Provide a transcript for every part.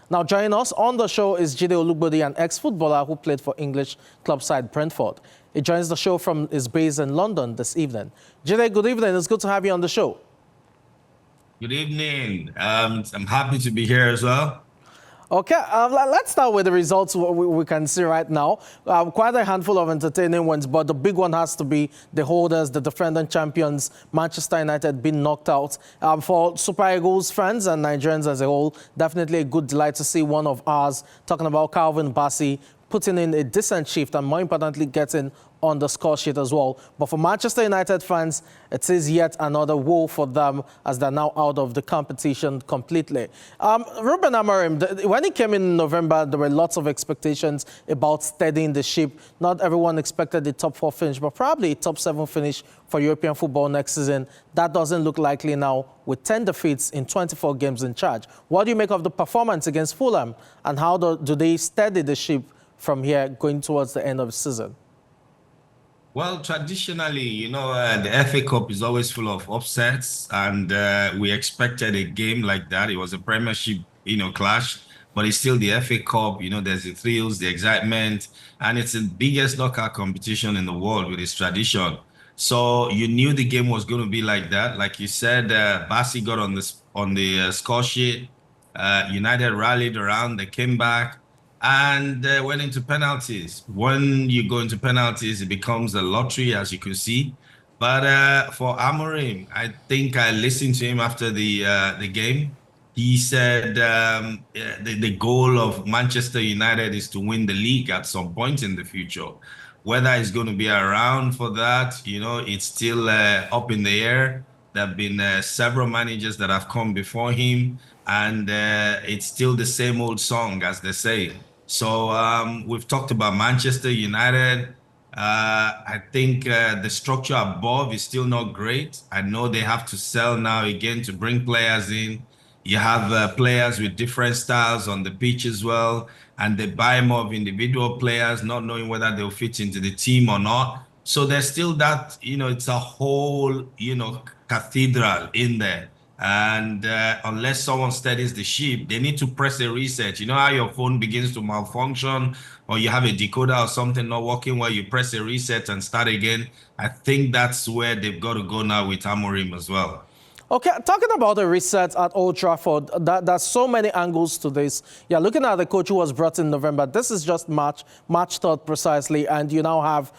Now, joining us on the show is Jide Olugbodi, an ex-footballer who played for English club side Brentford. He joins the show from his base in London this evening. Jide, good evening. It's good to have you on the show. Good evening. I'm happy to be here as well. Okay, let's start with the results we can see right now. Quite a handful of entertaining ones, but the big one has to be the holders, the defending champions, Manchester United, being knocked out. For Super Eagles fans and Nigerians as a whole, definitely a good delight to see one of ours, talking about Calvin Bassey, putting in a decent shift and more importantly getting on the score sheet as well. But for Manchester United fans, it is yet another woe for them as they're now out of the competition completely. Ruben Amorim, when he came in November, there were lots of expectations about steadying the ship. Not everyone expected the top 4 finish, but probably a top 7 finish for European football next season. That doesn't look likely now with 10 defeats in 24 games in charge. What do you make of the performance against Fulham, and how do they steady the ship from here going towards the end of the season? Well, traditionally, the FA Cup is always full of upsets, and we expected a game like that. It was a Premiership, clash, but it's still the FA Cup. There's the thrills, the excitement, and it's the biggest knockout competition in the world with its tradition. So you knew the game was going to be like that. Like you said, Bassey got on the score sheet. United rallied around. They came back and went into penalties. When you go into penalties, it becomes a lottery, as you can see. But for Amorim, I think I listened to him after the game. He said the goal of Manchester United is to win the league at some point in the future. Whether he's going to be around for that, it's still up in the air. There have been several managers that have come before him, and it's still the same old song, as they say. So we've talked about Manchester United. I think the structure above is still not great. I know they have to sell now again to bring players in. You have players with different styles on the pitch as well, and they buy more of individual players, not knowing whether they'll fit into the team or not. So there's still that, it's a whole, cathedral in there. And unless someone steadies the ship, they need to press a reset. You know how your phone begins to malfunction, or you have a decoder or something not working well, you press a reset and start again. I think that's where they've got to go now with Amorim as well. Okay, talking about the reset at Old Trafford, there's so many angles to this. Yeah, looking at the coach who was brought in November, this is just March 3rd precisely, and you now have,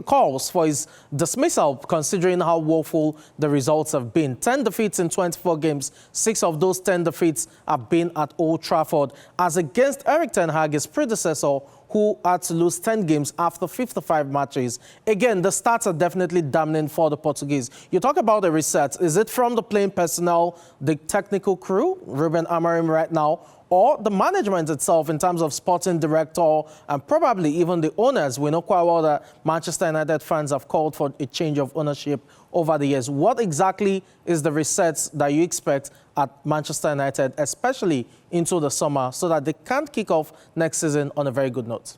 calls for his dismissal, considering how woeful the results have been. 10 defeats in 24 games, 6 of those 10 defeats have been at Old Trafford, as against Erik ten Hag, his predecessor, who had to lose 10 games after 55 matches. Again, the stats are definitely damning for the Portuguese. You talk about the reset. Is it from the playing personnel, the technical crew, Ruben Amorim right now, or the management itself in terms of sporting director and probably even the owners? We know quite well that Manchester United fans have called for a change of ownership over the years. What exactly is the reset that you expect at Manchester United, especially into the summer, so that they can't kick off next season on a very good note?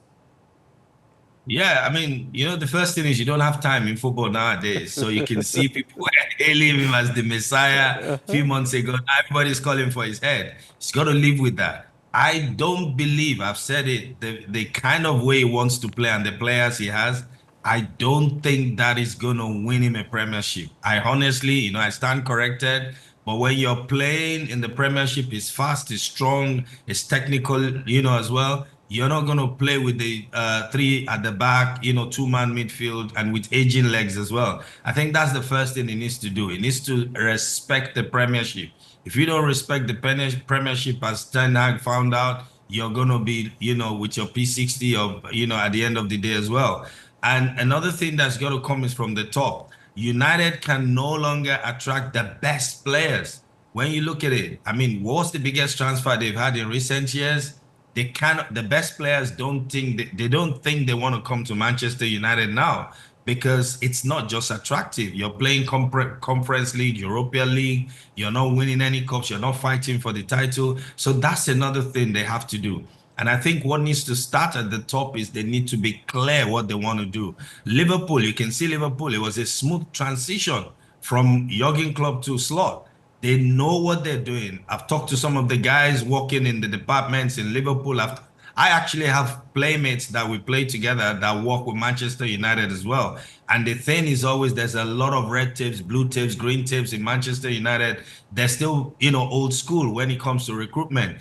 Yeah, I mean, the first thing is you don't have time in football nowadays. So you can see people hailing him as the Messiah a few months ago. Now everybody's calling for his head. He's got to live with that. I don't believe, I've said it, the kind of way he wants to play and the players he has, I don't think that is going to win him a Premiership. I honestly, I stand corrected. But when you're playing in the Premiership, it's fast, it's strong, it's technical, as well. You're not going to play with the 3 at the back, 2-man midfield, and with aging legs as well. I think that's the first thing he needs to do. He needs to respect the Premiership. If you don't respect the Premiership, as Ten Hag found out, you're going to be, with your P60 or, at the end of the day as well. And another thing that's got to come is from the top. United can no longer attract the best players. When you look at it, I mean, what's the biggest transfer they've had in recent years? The best players don't think they want to come to Manchester United now, because it's not just attractive. You're playing Conference League, European League, you're not winning any cups, you're not fighting for the title. So that's another thing they have to do. And I think what needs to start at the top is they need to be clear what they want to do. Liverpool, you can see Liverpool, it was a smooth transition from Jurgen Klopp to Slot. They know what they're doing. I've talked to some of the guys working in the departments in Liverpool. I actually have playmates that we play together that work with Manchester United as well. And the thing is always there's a lot of red tapes, blue tapes, green tapes in Manchester United. They're still, old school when it comes to recruitment.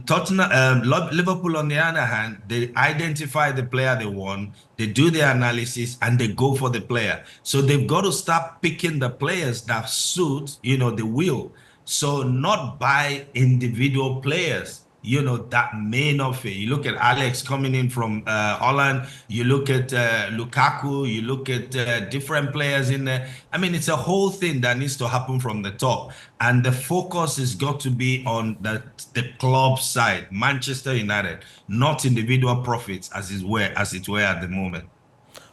Tottenham, Liverpool, on the other hand, they identify the player they want, they do the analysis, and they go for the player. So they've got to start picking the players that suit, the will. So not buy individual players, that may not fit. You look at Alex coming in from Holland, you look at Lukaku, you look at different players in there. I mean, it's a whole thing that needs to happen from the top. And the focus has got to be on the club side, Manchester United, not individual profits as it were at the moment.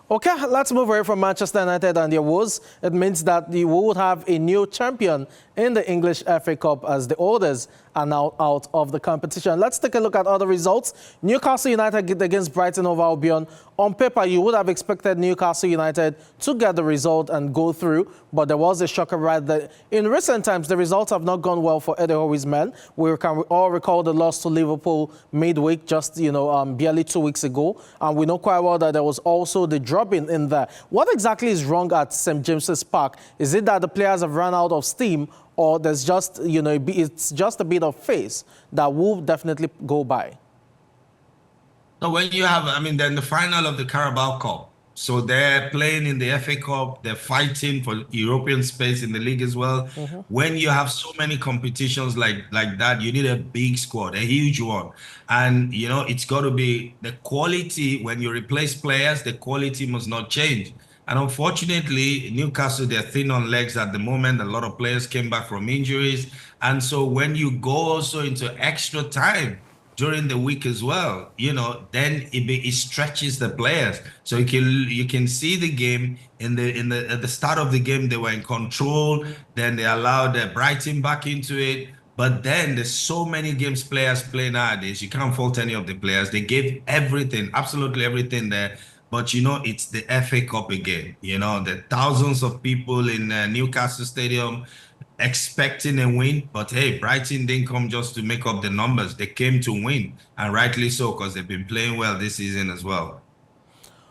Okay, let's move away from Manchester United and their woes. It means that we would have a new champion in the English FA Cup as the others are now out of the competition. Let's take a look at other results. Newcastle United against Brighton hove Albion. On paper, you would have expected Newcastle United to get the result and go through, but there was a shocker right there. In recent times, the results have not gone well for Eddie Howe's men. We can all recall the loss to Liverpool midweek, just barely 2 weeks ago, and we know quite well that there was also the dropping in there. What exactly is wrong at St. James's Park? Is it that the players have run out of steam, or there's just, it's just a bit of face that will definitely go by? So when you have, then the final of the Carabao Cup, so they're playing in the FA Cup, they're fighting for European space in the league as well. When you have so many competitions like that, you need a big squad, a huge one. And, it's got to be the quality. When you replace players, the quality must not change. And unfortunately, Newcastle, they're thin on legs at the moment. A lot of players came back from injuries. And so when you go also into extra time during the week as well, then it stretches the players. So you can see the game at the start of the game, they were in control. Then they allowed Brighton back into it. But then there's so many games players play nowadays. You can't fault any of the players. They gave everything, absolutely everything there. But, it's the FA Cup again. The thousands of people in Newcastle Stadium expecting a win. But, hey, Brighton didn't come just to make up the numbers. They came to win, and rightly so, because they've been playing well this season as well.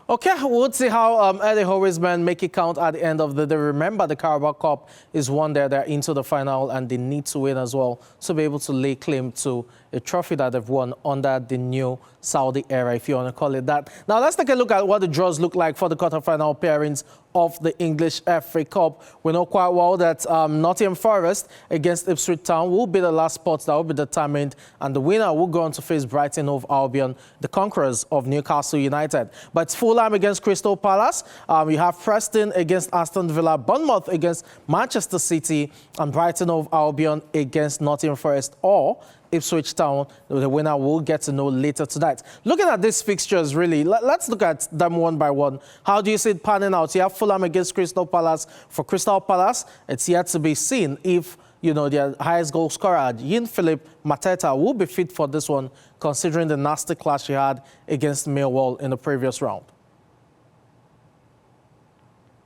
Okay, we'll see how Eddie Howe's men make it count at the end of the day. Remember, the Carabao Cup is one there. They're into the final, and they need to win as well to be able to lay claim to a trophy that they've won under the new Saudi era, if you want to call it that. Now, let's take a look at what the draws look like for the quarterfinal pairings of the English FA Cup. We know quite well that Nottingham Forest against Ipswich Town will be the last spot that will be determined, and the winner will go on to face Brighton hove Albion, the conquerors of Newcastle United. But it's Fulham against Crystal Palace. You have Preston against Aston Villa, Bournemouth against Manchester City, and Brighton hove Albion against Nottingham Forest or Ipswich Town. The winner will get to know later tonight. Looking at these fixtures, really, let's look at them one by one. How do you see it panning out? You have Fulham against Crystal Palace. For Crystal Palace, it's yet to be seen if, their highest goal scorer, Jean-Philippe Mateta, will be fit for this one, considering the nasty clash he had against Millwall in the previous round.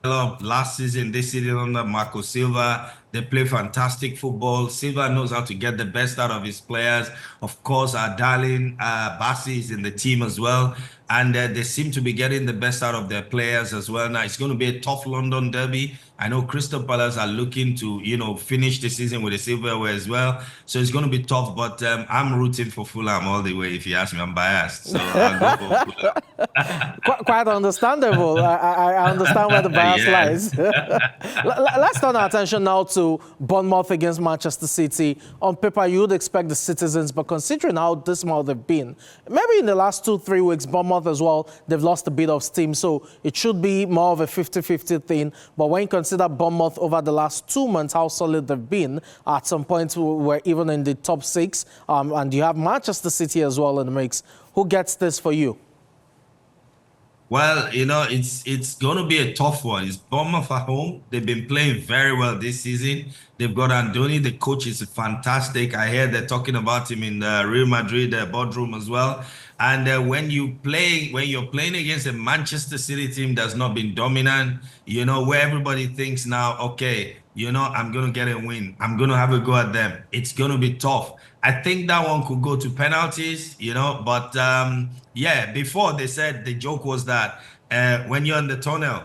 Last season, this season under Marco Silva, they play fantastic football. Silva knows how to get the best out of his players. Of course, our darling Bassi is in the team as well. And they seem to be getting the best out of their players as well. Now, it's going to be a tough London derby. I know Crystal Palace are looking to, finish the season with a silverware as well. So it's going to be tough, but I'm rooting for Fulham all the way. If you ask me, I'm biased. So I'll go for Fulham. Quite understandable. I understand where the bias lies. Let's turn our attention now to Bournemouth against Manchester City. On paper, you would expect the citizens, but considering how dismal they've been, maybe in the last 2-3 weeks, Bournemouth as well, they've lost a bit of steam. So it should be more of a 50-50 thing. But when you consider Bournemouth over the last 2 months, how solid they've been, at some point we're even in the top 6. And you have Manchester City as well in the mix. Who gets this for you? Well, it's going to be a tough one. It's Bournemouth at home. They've been playing very well this season. They've got Andoni. The coach is fantastic. I hear they're talking about him in the Real Madrid boardroom as well. And when you're playing against a Manchester City team that's not been dominant, where everybody thinks now, okay, I'm going to get a win. I'm going to have a go at them. It's going to be tough. I think that one could go to penalties, but yeah, before they said the joke was that when you're in the tunnel,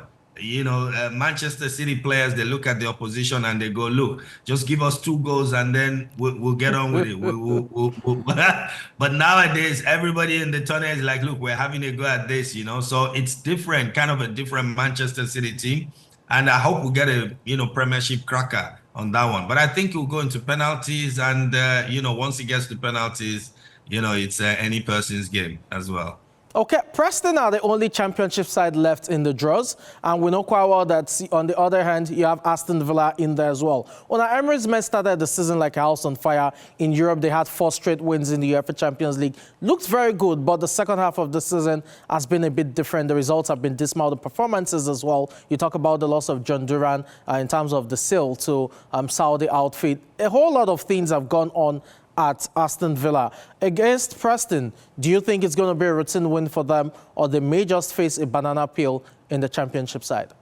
Manchester City players, they look at the opposition and they go, look, just give us 2 goals and then we'll get on with it. But nowadays, everybody in the tunnel is like, look, we're having a go at this, so it's different, kind of a different Manchester City team. And I hope we get a, Premiership cracker on that one. But I think we'll go into penalties and, once it gets to penalties, it's any person's game as well. Okay, Preston are the only championship side left in the draws, and we know quite well that on the other hand, you have Aston Villa in there as well. Unai Emery's men started the season like a house on fire. In Europe, they had 4 straight wins in the UEFA Champions League. Looked very good, but the second half of the season has been a bit different. The results have been dismal, the performances as well. You talk about the loss of John Duran in terms of the sale to Saudi outfit. A whole lot of things have gone on at Aston Villa. Against Preston, do you think it's going to be a routine win for them, or they may just face a banana peel in the championship side?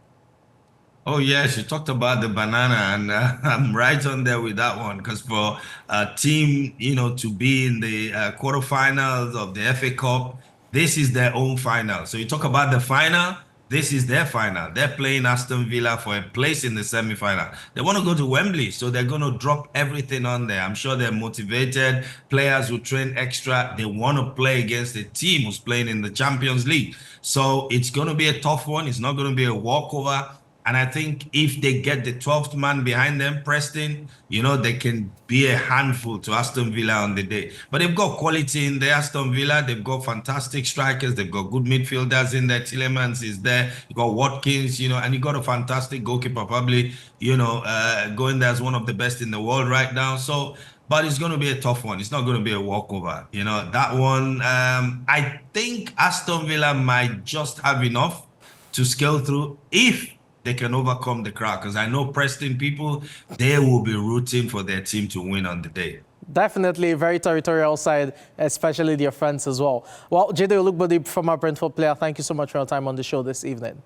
Oh, yes, you talked about the banana, and I'm right on there with that one, because for a team, to be in the quarterfinals of the FA Cup, this is their own final. So you talk about the final, this is their final. They're playing Aston Villa for a place in the semi-final. They want to go to Wembley, so they're going to drop everything on there. I'm sure they're motivated. Players who train extra. They want to play against a team who's playing in the Champions League. So it's going to be a tough one. It's not going to be a walkover. And I think if they get the 12th man behind them, Preston, they can be a handful to Aston Villa on the day. But they've got quality in there, Aston Villa. They've got fantastic strikers. They've got good midfielders in there. Tielemans is there. You got Watkins, and you got a fantastic goalkeeper, probably, going there as one of the best in the world right now. So, but it's going to be a tough one. It's not going to be a walkover. That one, I think Aston Villa might just have enough to scale through if they can overcome the crowd, because I know Preston people, they will be rooting for their team to win on the day. Definitely a very territorial side, especially their fans as well. Well, Jide Olugbodi, former Brentford player, thank you so much for your time on the show this evening.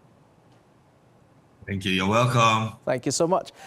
Thank you. You're welcome. Thank you so much.